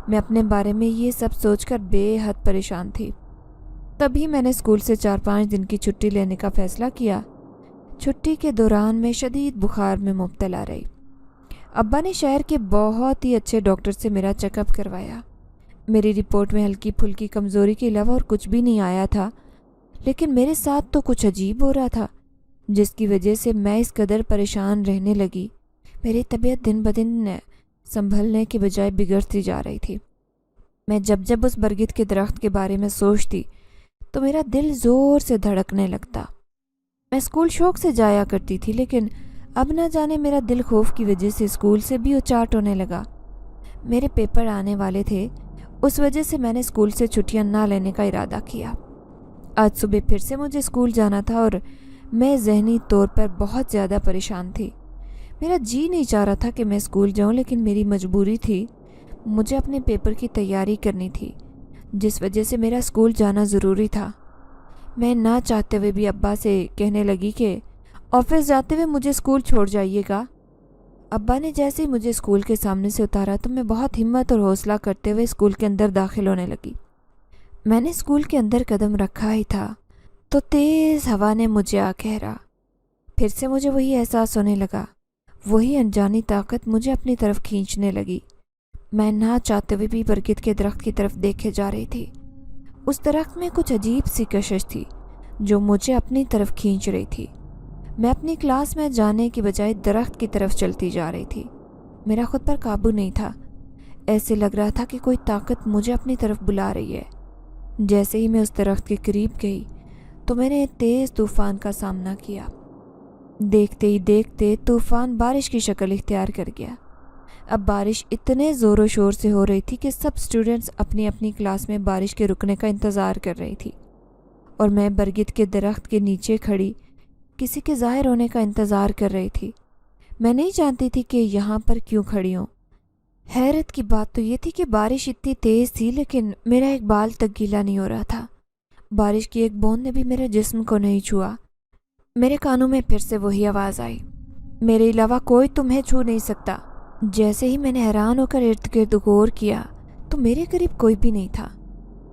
میں اپنے بارے میں یہ سب سوچ کر بے حد پریشان تھی۔ تبھی میں نے اسکول سے 4-5 دن کی چھٹی لینے کا فیصلہ کیا۔ چھٹی کے دوران میں شدید بخار میں مبتلا رہی۔ ابا نے شہر کے بہت ہی اچھے ڈاکٹر سے میرا چیک اپ کروایا۔ میری رپورٹ میں ہلکی پھلکی کمزوری کے علاوہ اور کچھ بھی نہیں آیا تھا، لیکن میرے ساتھ تو کچھ عجیب ہو رہا تھا جس کی وجہ سے میں اس قدر پریشان رہنے لگی۔ میری طبیعت دن بدن سنبھلنے کے بجائے بگڑتی جا رہی تھی۔ میں جب اس برگد کے درخت کے بارے میں سوچتی تو میرا دل زور سے دھڑکنے لگتا۔ میں اسکول شوق سے جایا کرتی تھی، لیکن اب نہ جانے میرا دل خوف کی وجہ سے اسکول سے بھی اچاٹ ہونے لگا۔ میرے پیپر آنے والے تھے، اس وجہ سے میں نے اسکول سے چھٹیاں نہ لینے کا ارادہ کیا۔ آج صبح پھر سے مجھے اسکول جانا تھا اور میں ذہنی طور پر بہت زیادہ پریشان تھی۔ میرا جی نہیں چاہ رہا تھا کہ میں اسکول جاؤں، لیکن میری مجبوری تھی۔ مجھے اپنے پیپر کی تیاری کرنی تھی، جس وجہ سے میرا اسکول جانا ضروری تھا۔ میں نہ چاہتے ہوئے بھی ابا سے کہنے لگی کہ آفس جاتے ہوئے مجھے اسکول چھوڑ جائیے گا۔ ابا نے جیسے ہی مجھے اسکول کے سامنے سے اتارا تو میں بہت ہمت اور حوصلہ کرتے ہوئے اسکول کے اندر داخل ہونے لگی۔ میں نے اسکول کے اندر قدم رکھا ہی تھا تو تیز ہوا نے مجھے آ گھیرا۔ پھر سے مجھے وہی احساس ہونے لگا، وہی انجانی طاقت مجھے اپنی طرف کھینچنے لگی۔ میں نہ چاہتے ہوئے بھی برگد کے درخت کی طرف دیکھے جا رہی تھی۔ اس درخت میں کچھ عجیب سی کشش تھی جو مجھے اپنی طرف کھینچ رہی تھی۔ میں اپنی کلاس میں جانے کی بجائے درخت کی طرف چلتی جا رہی تھی۔ میرا خود پر قابو نہیں تھا۔ ایسے لگ رہا تھا کہ کوئی طاقت مجھے اپنی طرف بلا رہی ہے۔ جیسے ہی میں اس درخت کے قریب گئی تو میں نے ایک تیز طوفان کا سامنا کیا۔ دیکھتے ہی دیکھتے طوفان بارش کی شکل اختیار کر گیا۔ اب بارش اتنے زور و شور سے ہو رہی تھی کہ سب اسٹوڈنٹس اپنی اپنی کلاس میں بارش کے رکنے کا انتظار کر رہی تھی، اور میں برگد کے درخت کے نیچے کھڑی کسی کے ظاہر ہونے کا انتظار کر رہی تھی۔ میں نہیں جانتی تھی کہ یہاں پر کیوں کھڑی ہوں۔ حیرت کی بات تو یہ تھی کہ بارش اتنی تیز تھی لیکن میرا ایک بال تک گیلا نہیں ہو رہا تھا۔ بارش کی ایک بوند نے بھی میرے جسم کو نہیں چھوا۔ میرے کانوں میں پھر سے وہی آواز آئی، میرے علاوہ کوئی تمہیں چھو نہیں سکتا۔ جیسے ہی میں نے حیران ہو کر ارد گرد غور کیا تو میرے قریب کوئی بھی نہیں تھا۔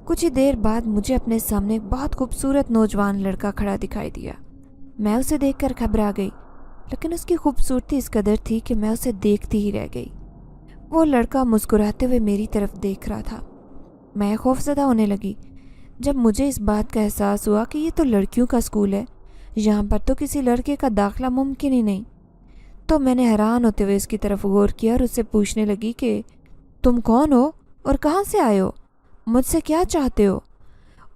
کچھ ہی دیر بعد مجھے اپنے سامنے ایک بہت خوبصورت نوجوان لڑکا کھڑا دکھائی دیا۔ میں اسے دیکھ کر گھبرا گئی، لیکن اس کی خوبصورتی اس قدر تھی کہ میں اسے دیکھتی ہی رہ گئی۔ وہ لڑکا مسکراتے ہوئے میری طرف دیکھ رہا تھا۔ میں خوفزدہ ہونے لگی جب مجھے اس بات کا احساس ہوا کہ یہ تو لڑکیوں کا اسکول ہے، یہاں پر تو کسی لڑکے کا داخلہ ممکن ہی نہیں۔ تو میں نے حیران ہوتے ہوئے اس کی طرف غور کیا اور اس سے پوچھنے لگی کہ تم کون ہو اور کہاں سے آئے ہو؟ مجھ سے کیا چاہتے ہو؟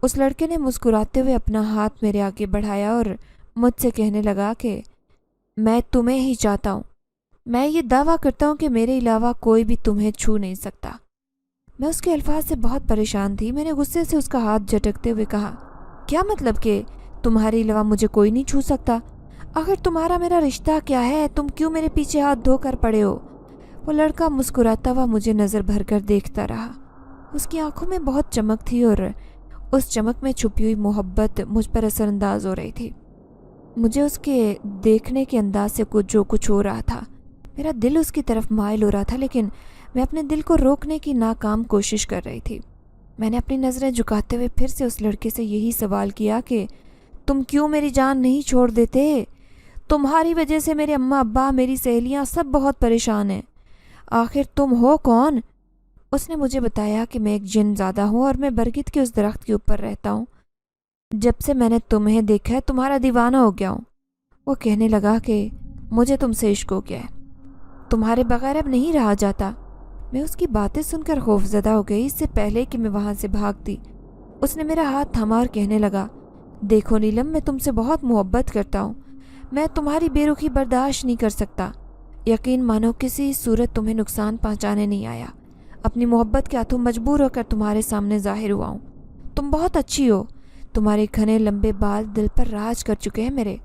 اس لڑکے نے مسکراتے ہوئے اپنا ہاتھ میرے آگے بڑھایا اور مجھ سے کہنے لگا کہ میں تمہیں ہی چاہتا ہوں۔ میں یہ دعویٰ کرتا ہوں کہ میرے علاوہ کوئی بھی تمہیں چھو نہیں سکتا۔ میں اس کے الفاظ سے بہت پریشان تھی۔ میں نے غصے سے اس کا ہاتھ جھٹکتے ہوئے کہا، کیا مطلب کہ تمہارے علاوہ مجھے کوئی نہیں چھو سکتا؟ آخر تمہارا میرا رشتہ کیا ہے؟ تم کیوں میرے پیچھے ہاتھ دھو کر پڑے ہو؟ وہ لڑکا مسکراتا ہوا مجھے نظر بھر کر دیکھتا رہا۔ اس کی آنکھوں میں بہت چمک تھی اور اس چمک میں چھپی ہوئی محبت مجھ پر اثر انداز ہو رہی تھی۔ مجھے اس کے دیکھنے کے انداز سے جو کچھ ہو رہا تھا، میرا دل اس کی طرف مائل ہو رہا تھا، لیکن میں اپنے دل کو روکنے کی ناکام کوشش کر رہی تھی۔ میں نے اپنی نظریں جھکاتے ہوئے پھر سے اس لڑکے سے یہی سوال کیا کہ تم کیوں میری جان نہیں چھوڑ دیتے؟ تمہاری وجہ سے میرے اماں ابا، میری سہیلیاں سب بہت پریشان ہیں۔ آخر تم ہو کون؟ اس نے مجھے بتایا کہ میں ایک جن زادہ ہوں اور میں برگد کے اس درخت کے اوپر رہتا ہوں۔ جب سے میں نے تمہیں دیکھا ہے تمہارا دیوانہ ہو گیا ہوں۔ وہ کہنے لگا کہ مجھے تم سے عشق ہو گیا ہے، تمہارے بغیر اب نہیں رہا جاتا۔ میں اس کی باتیں سن کر خوفزدہ ہو گئی۔ اس سے پہلے کہ میں وہاں سے بھاگتی اس نے میرا ہاتھ تھاما اور کہنے لگا، دیکھو نیلم، میں تم سے بہت محبت کرتا ہوں، میں تمہاری بے رخی برداشت نہیں کر سکتا۔ یقین مانو کسی صورت تمہیں نقصان پہنچانے نہیں آیا، اپنی محبت کے ہاتھوں مجبور ہو کر تمہارے سامنے ظاہر ہوا ہوں۔ تم بہت اچھی ہو، تمہارے گھنے لمبے بال دل پر راج کر چکے ہیں میرے۔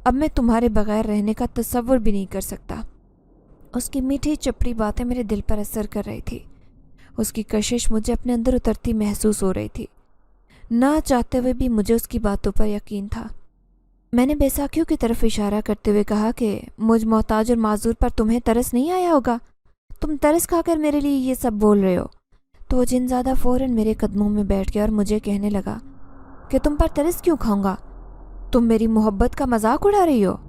اب میں تمہارے بغیر رہنے کا تصور بھی نہیں کر سکتا۔ اس کی میٹھی چپڑی باتیں میرے دل پر اثر کر رہی تھی۔ اس کی کشش مجھے اپنے اندر اترتی محسوس ہو رہی تھی۔ ना चाहते हुए भी मुझे उसकी बातों पर यकीन था। मैंने बैसाखियों की तरफ इशारा करते हुए कहा कि मुझ मोहताज और माजूर पर तुम्हें तरस नहीं आया होगा, तुम तरस खाकर मेरे लिए ये सब बोल रहे हो। तो वो जिनज़ादा फ़ौरन मेरे कदमों में बैठ गया और मुझे कहने लगा कि तुम पर तरस क्यों खाऊंगा, तुम मेरी मोहब्बत का मजाक उड़ा रही हो।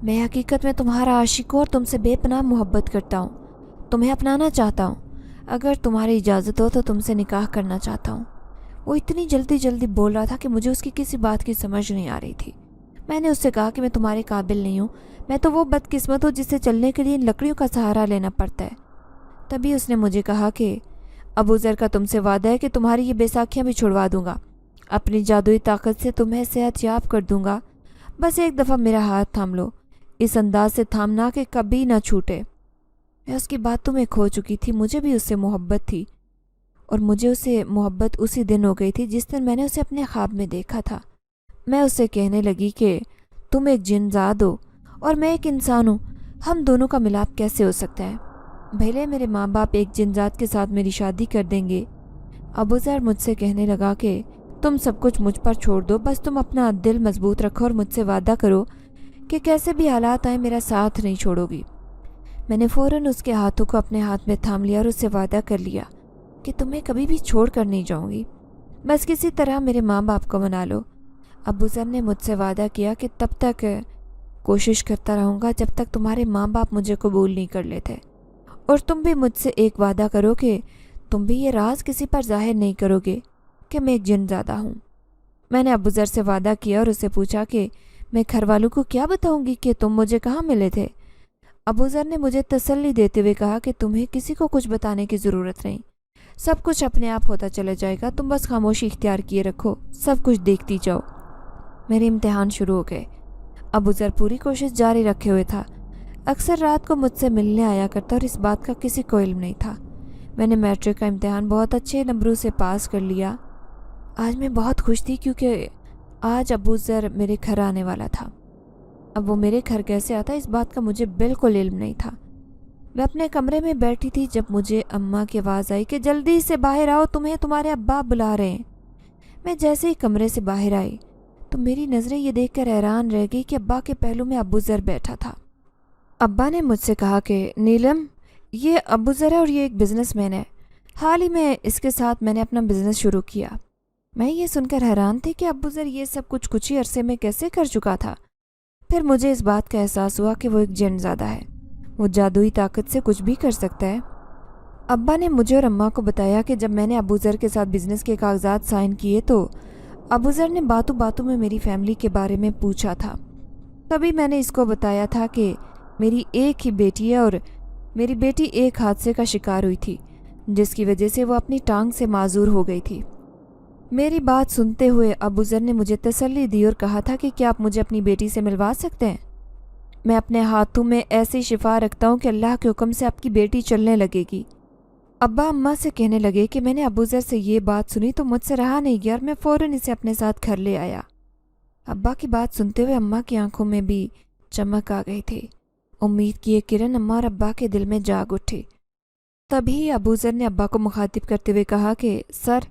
मैं हकीकत में तुम्हारा आशिक हूँ और तुमसे बेपनाह मोहब्बत करता हूँ, तुम्हें अपनाना चाहता हूँ। अगर तुम्हारी इजाज़त हो तो तुमसे निकाह करना चाहता हूँ। वो इतनी जल्दी जल्दी बोल रहा था कि मुझे उसकी किसी बात की समझ नहीं आ रही थी। मैंने उससे कहा कि मैं तुम्हारे काबिल नहीं हूँ, मैं तो वो बदकिस्मत हूँ जिसे चलने के लिए इन लकड़ियों का सहारा लेना पड़ता है। तभी उसने मुझे कहा कि अबू ज़र का तुमसे वादा है कि तुम्हारी ये बैसाखियाँ भी छुड़वा दूंगा, अपनी जादुई ताकत से तुम्हें सेहतयाब कर दूंगा। बस एक दफ़ा मेरा हाथ थाम लो, इस अंदाज से थामना कि कभी ना छूटे। मैं उसकी बातों में खो चुकी थी। मुझे भी उससे मोहब्बत थी और मुझे उससे मोहब्बत उसी दिन हो गई थी जिस दिन मैंने उसे अपने ख्वाब में देखा था। मैं उससे कहने लगी कि तुम एक जिनजाद हो और मैं एक इंसान हूँ, हम दोनों का मिलाप कैसे हो सकता है। भले मेरे माँ बाप एक जिनजात के साथ मेरी शादी कर देंगे। अबू ज़र मुझसे कहने लगा कि तुम सब कुछ मुझ पर छोड़ दो, बस तुम अपना दिल मजबूत रखो और मुझसे वादा करो कि कैसे भी हालात आए मेरा साथ नहीं छोड़ोगी। मैंने फ़ौरन उसके हाथों को अपने हाथ में थाम लिया और उससे वादा कर लिया कि तुम्हें कभी भी छोड़ कर नहीं जाऊँगी, बस किसी तरह मेरे माँ बाप को मना लो। अबू ज़र ने मुझसे वादा किया कि तब तक कोशिश करता रहूँगा जब तक तुम्हारे माँ बाप मुझे कबूल नहीं कर लेते, और तुम भी मुझसे एक वादा करो कि तुम भी ये राज किसी पर जाहिर नहीं करोगे कि मैं एक जिनज़ादा हूँ। मैंने अबू ज़र से वादा किया और उससे पूछा कि मैं घर वालों को क्या बताऊँगी कि तुम मुझे कहाँ मिले थे। अबू ज़र ने मुझे तसल्ली देते हुए कहा कि तुम्हें किसी को कुछ बताने की ज़रूरत नहीं, सब कुछ अपने आप होता चला जाएगा, तुम बस खामोशी इख्तियार किए रखो, सब कुछ देखती जाओ। मेरे इम्तिहान शुरू हो गए। अबू ज़र पूरी कोशिश जारी रखे हुए था। अक्सर रात को मुझसे मिलने आया करता और इस बात का किसी को इल्म नहीं था। मैंने मैट्रिक का इम्तिहान बहुत अच्छे नंबरों से पास कर लिया। आज मैं बहुत खुश थी क्योंकि आज अबू ज़र मेरे घर आने वाला था। अब वो मेरे घर कैसे आता इस बात का मुझे बिल्कुल इल्म नहीं था। मैं अपने कमरे में बैठी थी जब मुझे अम्मा की आवाज़ आई कि जल्दी से बाहर आओ, तुम्हें तुम्हारे अब्बा बुला रहे हैं। मैं जैसे ही कमरे से बाहर आई तो मेरी नज़रें ये देखकर हैरान रह गई कि अब्बा के पहलू में अबू ज़र बैठा था। अब्बा ने मुझसे कहा कि नीलम, ये अबू ज़र है और ये एक बिज़नेसमैन है, हाल ही में इसके साथ मैंने अपना बिज़नेस शुरू किया। मैं ये सुनकर हैरान थी कि अबू ज़र ये सब कुछ ही अरसे में कैसे कर चुका था। फिर मुझे इस बात का एहसास हुआ कि वो एक जिनज़ादा है, वो जादुई ताकत से कुछ भी कर सकता है। अब्बा ने मुझे और अम्मा को बताया कि जब मैंने अबू ज़र के साथ बिज़नेस के कागजात साइन किए तो अबू ज़र ने बातों बातों में मेरी फैमिली के बारे में पूछा था। तभी मैंने इसको बताया था कि मेरी एक ही बेटी है और मेरी बेटी एक हादसे का शिकार हुई थी जिसकी वजह से वो अपनी टांग से माजूर हो गई थी। मेरी बात सुनते हुए अबू ज़र ने मुझे तसल्ली दी और कहा था कि क्या आप मुझे अपनी बेटी से मिलवा सकते हैं। मैं अपने हाथों में ऐसी शिफा रखता हूँ कि अल्लाह के हुक्म से आपकी बेटी चलने लगेगी। अब्बा अम्मा से कहने लगे कि मैंने अबू ज़र से ये बात सुनी तो मुझसे रहा नहीं गया और मैं फ़ौरन इसे अपने साथ घर ले आया। अब्बा की बात सुनते हुए अम्मा की आंखों में भी चमक आ गई थी। उम्मीद की एक किरण अम्मा और अब्बा के दिल में जाग उठी। तभी अबू ज़र ने अब्बा को मुखातिब करते हुए कहा कि सर,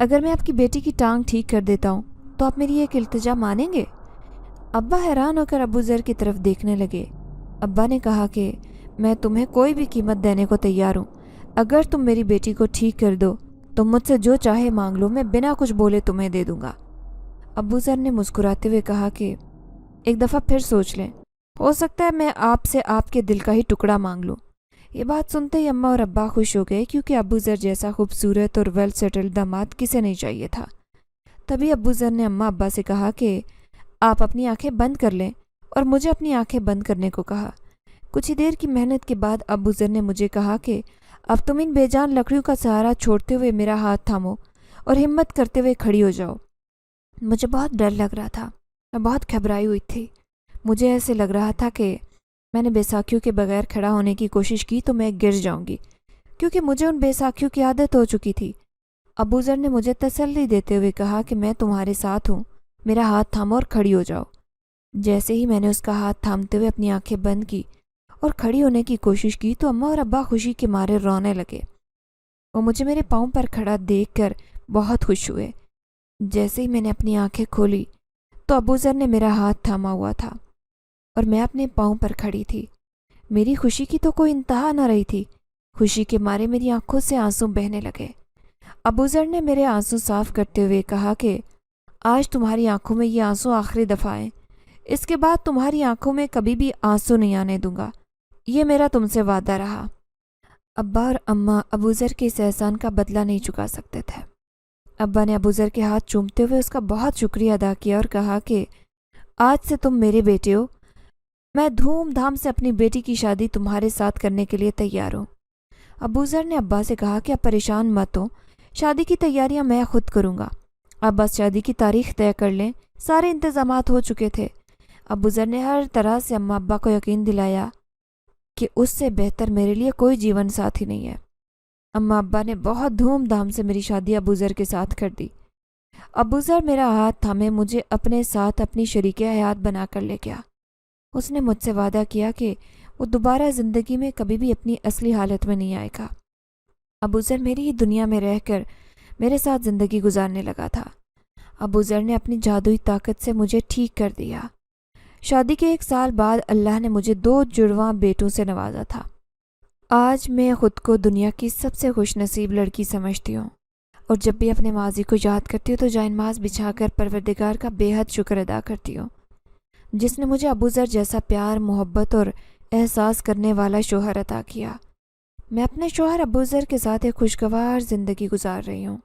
अगर मैं आपकी बेटी की टांग ठीक कर देता हूँ तो आप मेरी एक इल्तिजा मानेंगे। अब्बा हैरान होकर अबू ज़र की तरफ देखने लगे। अब्बा ने कहा कि मैं तुम्हें कोई भी कीमत देने को तैयार हूँ, अगर तुम मेरी बेटी को ठीक कर दो तो मुझसे जो चाहे मांग लो, मैं बिना कुछ बोले तुम्हें दे दूंगा। अबू ज़र ने मुस्कुराते हुए कहा कि एक दफ़ा फिर सोच लें, हो सकता है मैं आपसे आपके दिल का ही टुकड़ा मांग लूँ। ये बात सुनते ही अम्मा और अब्बा खुश हो गए क्योंकि अबू ज़र जैसा खूबसूरत और वेल सेटल्ड दामाद किसे नहीं चाहिए था। तभी अबू ज़र ने अम्मा अब्बा से कहा कि आप अपनी आंखें बंद कर लें और मुझे अपनी आंखें बंद करने को कहा। कुछ ही देर की मेहनत के बाद अबू ज़र ने मुझे कहा कि अब तुम इन बेजान लकड़ियों का सहारा छोड़ते हुए मेरा हाथ थामो और हिम्मत करते हुए खड़ी हो जाओ। मुझे बहुत डर लग रहा था, मैं बहुत घबराई हुई थी। मुझे ऐसे लग रहा था कि मैंने बैसाखियों के बगैर खड़ा होने की कोशिश की तो मैं गिर जाऊंगी, क्योंकि मुझे उन बैसाखियों की आदत हो चुकी थी। अबू ज़र ने मुझे तसल्ली देते हुए कहा कि मैं तुम्हारे साथ हूँ, मेरा हाथ थामो और खड़ी हो जाओ। जैसे ही मैंने उसका हाथ थामते हुए अपनी आंखें बंद की और खड़ी होने की कोशिश की तो अम्मा और अब्बा खुशी के मारे रोने लगे। वो मुझे मेरे पाँव पर खड़ा देखकर बहुत खुश हुए। जैसे ही मैंने अपनी आंखें खोली तो अबू ज़र ने मेरा हाथ थामा हुआ था और मैं अपने पाँव पर खड़ी थी। मेरी खुशी की तो कोई इंतहा न रही थी। खुशी के मारे मेरी आंखों से आंसू बहने लगे। अबू ज़र ने मेरे आंसू साफ करते हुए कहा कि आज तुम्हारी आंखों में ये आंसू आखिरी दफ़ा हैं। इसके बाद तुम्हारी आंखों में कभी भी आंसू नहीं आने दूंगा। ये मेरा तुमसे वादा रहा। अब्बा और अम्मा अबू ज़र के इस एहसान का बदला नहीं चुका सकते थे। अब्बा ने अबू ज़र के हाथ चूमते हुए उसका बहुत शुक्रिया अदा किया और कहा कि आज से तुम मेरे बेटे हो। मैं धूमधाम से अपनी बेटी की शादी तुम्हारे साथ करने के लिए तैयार हूँ। अबू ज़र ने अब्बा से कहा कि आप परेशान मत हो, शादी की तैयारियां मैं खुद करूँगा। अब बस शादी की तारीख तय कर लें, सारे इंतज़ामात हो चुके थे। अबू ज़र ने हर तरह से अम्मा अब्बा को यकीन दिलाया कि उससे बेहतर मेरे लिए कोई जीवन साथी नहीं है। अम्मा अब्बा ने बहुत धूमधाम से मेरी शादी अबू ज़र के साथ कर दी। अबू ज़र मेरा हाथ थामे मुझे अपने साथ अपनी शरीके हयात बनाकर ले गया। उसने मुझसे वादा किया कि वो दोबारा ज़िंदगी में कभी भी अपनी असली हालत में नहीं आएगा। अबू ज़र मेरी ही दुनिया में रहकर मेरे साथ ज़िंदगी गुजारने लगा था। अबू ज़र ने अपनी जादुई ताकत से मुझे ठीक कर दिया। शादी के 1 साल बाद अल्लाह ने मुझे 2 जुड़वां बेटों से नवाजा था। आज मैं ख़ुद को दुनिया की सबसे खुशनसीब लड़की समझती हूँ और जब भी अपने माजी को याद करती हूँ तो जायनमाज़ बिछाकर परवरदिगार का बेहद शुक्र अदा करती हूँ, जिसने मुझे अबू ज़र जैसा प्यार, मोहब्बत और एहसास करने वाला शोहर अता किया। मैं अपने शोहर अबू ज़र के साथ एक खुशगवार ज़िंदगी गुजार रही हूँ।